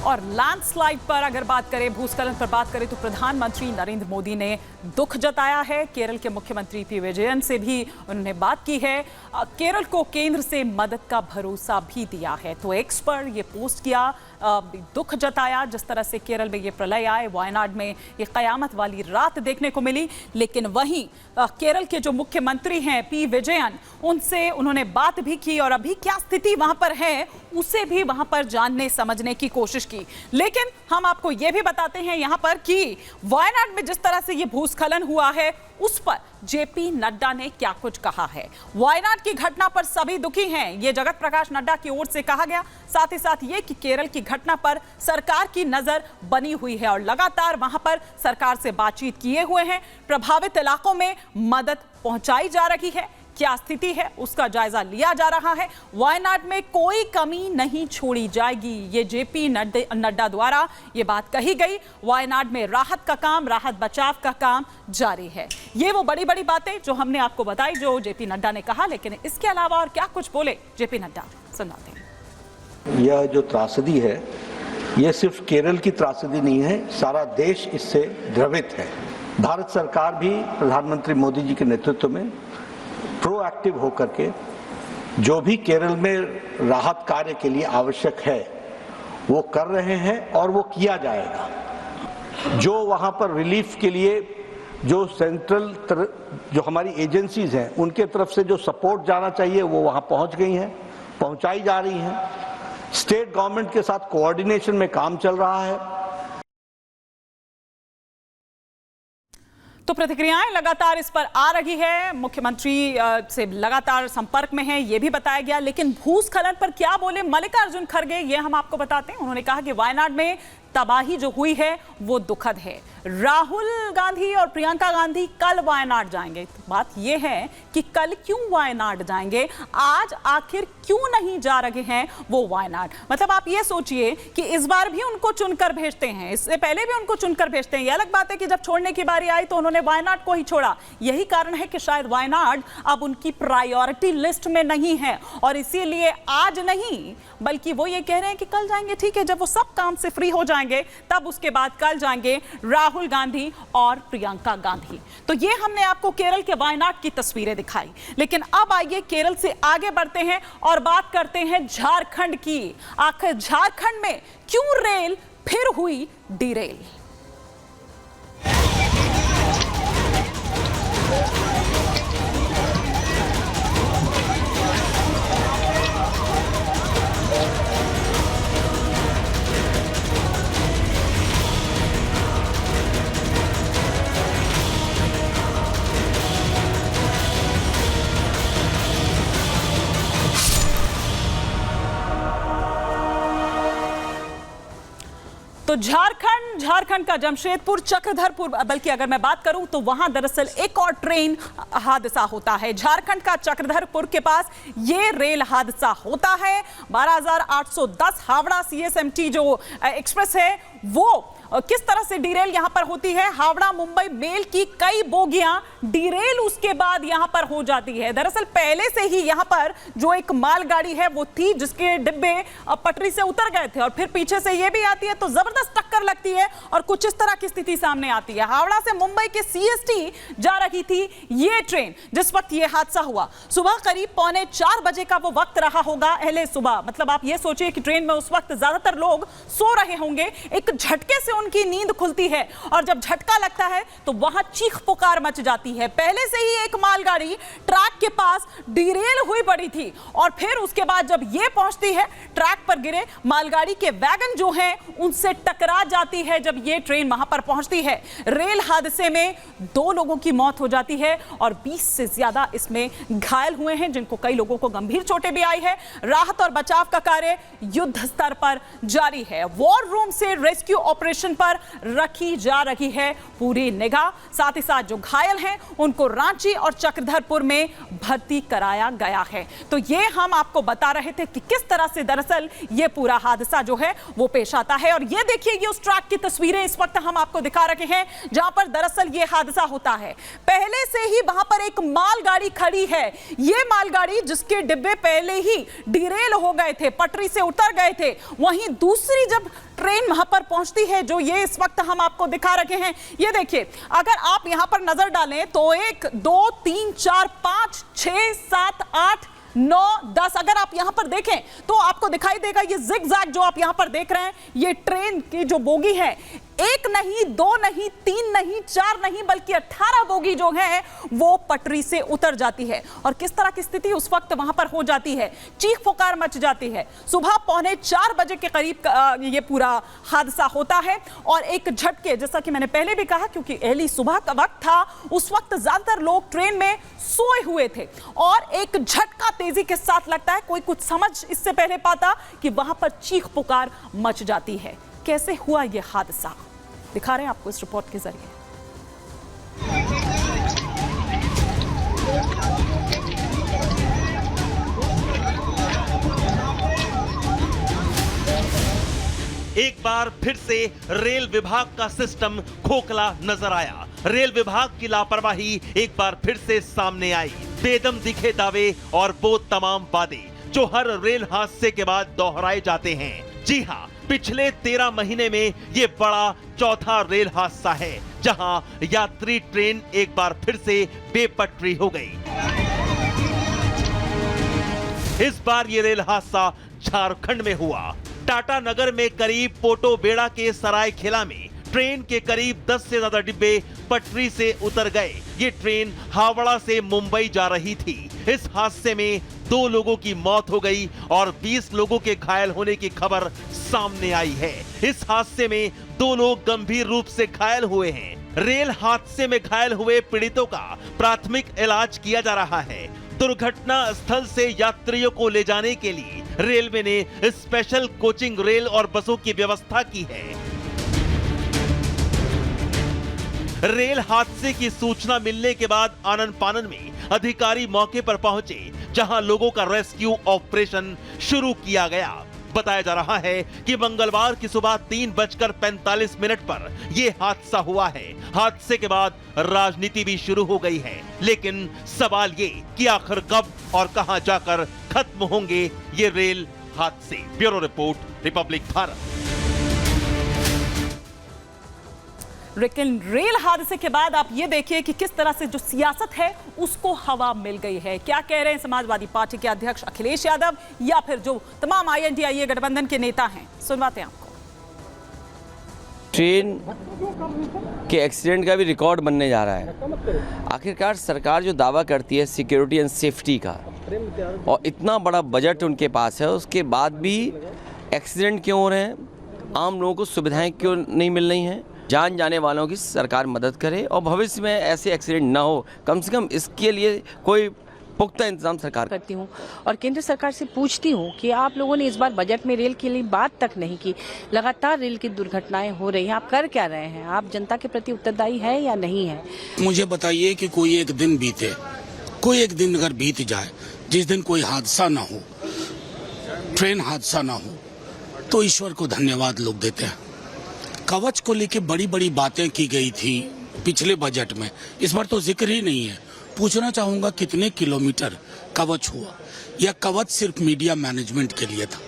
और लैंडस्लाइड पर अगर बात करें, भूस्खलन पर बात करें, तो प्रधानमंत्री नरेंद्र मोदी ने दुख जताया है। केरल के मुख्यमंत्री पी विजयन से भी उन्होंने बात की है। केरल को केंद्र से मदद का भरोसा भी दिया है। तो एक्स पर ये पोस्ट किया, दुख जताया जिस तरह से केरल में ये प्रलय आए, वायनाड में ये कयामत वाली रात देखने को मिली। लेकिन वहीं केरल के जो मुख्यमंत्री हैं पी विजयन, उनसे उन्होंने बात भी की और अभी क्या स्थिति वहां पर है उसे भी वहां पर जानने समझने की कोशिश की। लेकिन हम आपको यह भी बताते हैं यहां पर कि वायनाड में जिस तरह से ये भूस्खलन हुआ है उस पर जेपी नड्डा ने क्या कुछ कहा है। वायनाड की घटना पर सभी दुखी हैं, ये जगत प्रकाश नड्डा की ओर से कहा गया। साथ ही साथ ये कि केरल की घटना पर सरकार की नजर बनी हुई है और लगातार वहां पर सरकार से बातचीत किए हुए हैं। प्रभावित इलाकों में मदद पहुंचाई जा रही है। क्या स्थिति है उसका जायजा लिया जा रहा है। वायनाड में कोई कमी नहीं छोड़ी जाएगी, ये जेपी नड्डा द्वारा ये बात कही गई। वायनाड में राहत का काम, राहत बचाव का काम जारी है। ये वो बड़ी बड़ी बातें जो हमने आपको बताई, जो जेपी नड्डा ने कहा। लेकिन इसके अलावा और क्या कुछ बोले जेपी नड्डा, सुनाते हैं। यह जो त्रासदी है, यह सिर्फ केरल की त्रासदी नहीं है, सारा देश इससे द्रवित है। भारत सरकार भी प्रधानमंत्री मोदी जी के नेतृत्व में प्रोएक्टिव होकर के जो भी केरल में राहत कार्य के लिए आवश्यक है वो कर रहे हैं और वो किया जाएगा। जो वहां पर रिलीफ के लिए जो सेंट्रल जो हमारी एजेंसीज हैं उनके तरफ से जो सपोर्ट जाना चाहिए वो वहां पहुंच गई हैं, पहुंचाई जा रही हैं। स्टेट गवर्नमेंट के साथ कोऑर्डिनेशन में काम चल रहा है। तो प्रतिक्रियाएं लगातार इस पर आ रही है, मुख्यमंत्री से लगातार संपर्क में है, ये भी बताया गया। लेकिन भूस्खलन पर क्या बोले मल्लिकार्जुन खड़गे, ये हम आपको बताते हैं। उन्होंने कहा कि वायनाड में तबाही जो हुई है वो दुखद है। राहुल गांधी और प्रियंका गांधी कल वायनाड जाएंगे। तो बात यह है कि कल क्यों वायनाड जाएंगे, आज आखिर क्यों नहीं जा रहे हैं वो वायनाड। मतलब आप ये सोचिए कि इस बार भी उनको चुनकर भेजते हैं, इससे पहले भी उनको चुनकर भेजते हैं। यह अलग बात है कि जब छोड़ने की बारी आई तो उन्होंने वायनाड को ही छोड़ा। यही कारण है कि शायद वायनाड अब उनकी प्रायोरिटी लिस्ट में नहीं है और इसीलिए आज नहीं बल्कि वो ये कह रहे हैं कि कल जाएंगे। ठीक है, जब वो सब काम से फ्री हो जाएंगे तब उसके बाद कल जाएंगे राहुल गांधी और प्रियंका गांधी। तो ये हमने आपको केरल के वायनाड की तस्वीरें दिखाई। लेकिन अब आइए केरल से आगे बढ़ते हैं और बात करते हैं झारखंड की। आखिर झारखंड में क्यों रेल फिर हुई डिरेल। तो झारखंड का जमशेदपुर चक्रधरपुर, बल्कि अगर मैं बात करूं तो वहां दरअसल एक और ट्रेन हादसा होता है। झारखंड का चक्रधरपुर के पास ये रेल हादसा होता है। 12,810 हावड़ा CSMT जो एक्सप्रेस है वो किस तरह से डिरेल यहां पर होती है। हावड़ा मुंबई मेल की कई बोगियां डिरेल उसके बाद यहां पर हो जाती है। दरअसल पहले से ही यहां पर जो एक मालगाड़ी है वो थी जिसके डिब्बे पटरी से उतर गए थे और फिर पीछे से ये भी आती है तो जबरदस्त टक्कर लगती है और कुछ इस तरह की स्थिति सामने आती है। हावड़ा से मुंबई के CST जा रही थी ये ट्रेन जिस वक्त ये हादसा हुआ। सुबह करीब 3:45 बजे का वो वक्त रहा होगा, अहले सुबह। मतलब आप ये सोचिए कि ट्रेन में उस वक्त ज्यादातर लोग सो रहे होंगे। एक झटके से उनकी नींद खुलती है और जब झटका लगता है तो वहां चीख पुकार मच जाती है। पहले से ही एक मालगाड़ी ट्रैक के पास डिरेल हुई पड़ी थी और फिर उसके बाद जब ये पहुंचती है ट्रैक पर गिरे मालगाड़ी के वैगन जो हैं उनसे टकरा जाती है। जब ये ट्रेन वहां पर पहुंचती है, रेल हादसे में 2 लोगों की मौत हो जाती है और 20 से ज्यादा इसमें घायल हुए हैं, जिनको कई लोगों को गंभीर चोटें भी आई है। राहत और बचाव का कार्य युद्ध स्तर पर जारी है। वॉर रूम से रेस्क्यू ऑपरेशन पर रखी जा रही है पूरी निगाह। साथ ही साथ जो घायल हैं उनको रांची और चक्रधरपुर में भर्ती कराया गया है। तो ये हम आपको बता रहे थे कि किस तरह से दरअसल ये पूरा हादसा जो है वो पेश आता है। और ये देखिए, ये उस ट्रैक की तस्वीरें इस वक्त हम आपको दिखा रहे हैं जहां पर दरअसल ये हादसा होता है। पहले से ही वहां पर एक मालगाड़ी खड़ी है। ये मालगाड़ी जिसके डिब्बे पहले ही डिरेल हो गए थे, पटरी से उतर गए थे, वहीं दूसरी जब ट्रेन वहां पर पहुंचती है, जो ये इस वक्त हम आपको दिखा रहे हैं। ये देखिए, अगर आप यहां पर नजर डालें तो 1 2 3 4 5 6 7 8 9 10, अगर आप यहां पर देखें तो आपको दिखाई देगा ये जिगजैग जो आप यहां पर देख रहे हैं, ये ट्रेन की जो बोगी है, 1 नहीं 2 नहीं 3 नहीं 4 नहीं बल्कि 18 बोगी जो है वो पटरी से उतर जाती है। और किस तरह की स्थिति उस वक्त वहां पर हो जाती है, चीख पुकार मच जाती है। सुबह 3:45 बजे के करीब ये पूरा हादसा होता है और एक झटके, जैसा कि मैंने पहले भी कहा, क्योंकि पहली सुबह का वक्त था, उस वक्त ज्यादातर लोग ट्रेन में सोए हुए थे और एक झटका तेजी के साथ लगता है। कोई कुछ समझ इससे पहले पाता कि वहां पर चीख पुकार मच जाती है। कैसे हुआ यह हादसा, दिखा रहे हैं आपको इस रिपोर्ट के जरिए। एक बार फिर से रेल विभाग का सिस्टम खोखला नजर आया। रेल विभाग की लापरवाही एक बार फिर से सामने आई। बेदम दिखे दावे और वो तमाम वादे जो हर रेल हादसे के बाद दोहराए जाते हैं। जी हां, पिछले 13 महीने में ये बड़ा चौथा रेल हादसा है जहां यात्री ट्रेन एक बार फिर से बेपटरी हो गई। इस बार ये रेल हादसा झारखंड में हुआ। टाटा नगर में करीब पोटोबेड़ा के सरायखेला में ट्रेन के करीब 10 से ज्यादा डिब्बे पटरी से उतर गए। ये ट्रेन हावड़ा से मुंबई जा रही थी। इस हादसे में 2 लोगों की मौत हो गई और 20 लोगों के घायल होने की खबर सामने आई है। इस हादसे में 2 लोग गंभीर रूप से घायल हुए हैं। रेल हादसे में घायल हुए पीड़ितों का प्राथमिक इलाज किया जा रहा है। दुर्घटना स्थल से यात्रियों को ले जाने के लिए रेलवे ने स्पेशल कोचिंग रेल और बसों की व्यवस्था की है। रेल हादसे की सूचना मिलने के बाद आनन फानन में अधिकारी मौके पर पहुंचे, जहां लोगों का रेस्क्यू ऑपरेशन शुरू किया गया। बताया जा रहा है कि मंगलवार की सुबह 3:45 पर यह हादसा हुआ है। हादसे के बाद राजनीति भी शुरू हो गई है, लेकिन सवाल ये कि आखिर कब और कहां जाकर खत्म होंगे ये रेल हादसे। Bureau report, Republic Bharat. लेकिन रेल हादसे के बाद आप ये देखिए कि किस तरह से जो सियासत है उसको हवा मिल गई है। क्या कह रहे हैं समाजवादी पार्टी के अध्यक्ष अखिलेश यादव या फिर जो तमाम INDIA गठबंधन के नेता हैं, सुनवाते हैं आपको। ट्रेन के एक्सीडेंट का भी रिकॉर्ड बनने जा रहा है। आखिरकार सरकार जो दावा करती है सिक्योरिटी एंड सेफ्टी का, और इतना बड़ा बजट उनके पास है, उसके बाद भी एक्सीडेंट क्यों हो रहे हैं, आम लोगों को सुविधाएं क्यों नहीं मिल रही हैं। जान जाने वालों की सरकार मदद करे और भविष्य में ऐसे एक्सीडेंट ना हो, कम से कम इसके लिए कोई पुख्ता इंतजाम सरकार करती हूँ। और केंद्र सरकार से पूछती हूँ कि आप लोगों ने इस बार बजट में रेल के लिए बात तक नहीं की। लगातार रेल की दुर्घटनाएं हो रही हैं, आप कर क्या रहे हैं? आप जनता के प्रति उत्तरदायी है या नहीं है? मुझे बताइए कि कोई एक दिन बीते, कोई एक दिन अगर बीत जाए जिस दिन कोई हादसा ना हो, ट्रेन हादसा ना हो, तो ईश्वर को धन्यवाद लोग देते हैं। कवच को लेके बड़ी बड़ी बातें की गई थी पिछले बजट में, इस बार तो जिक्र ही नहीं है। पूछना चाहूंगा कितने किलोमीटर कवच हुआ, या कवच सिर्फ मीडिया मैनेजमेंट के लिए था?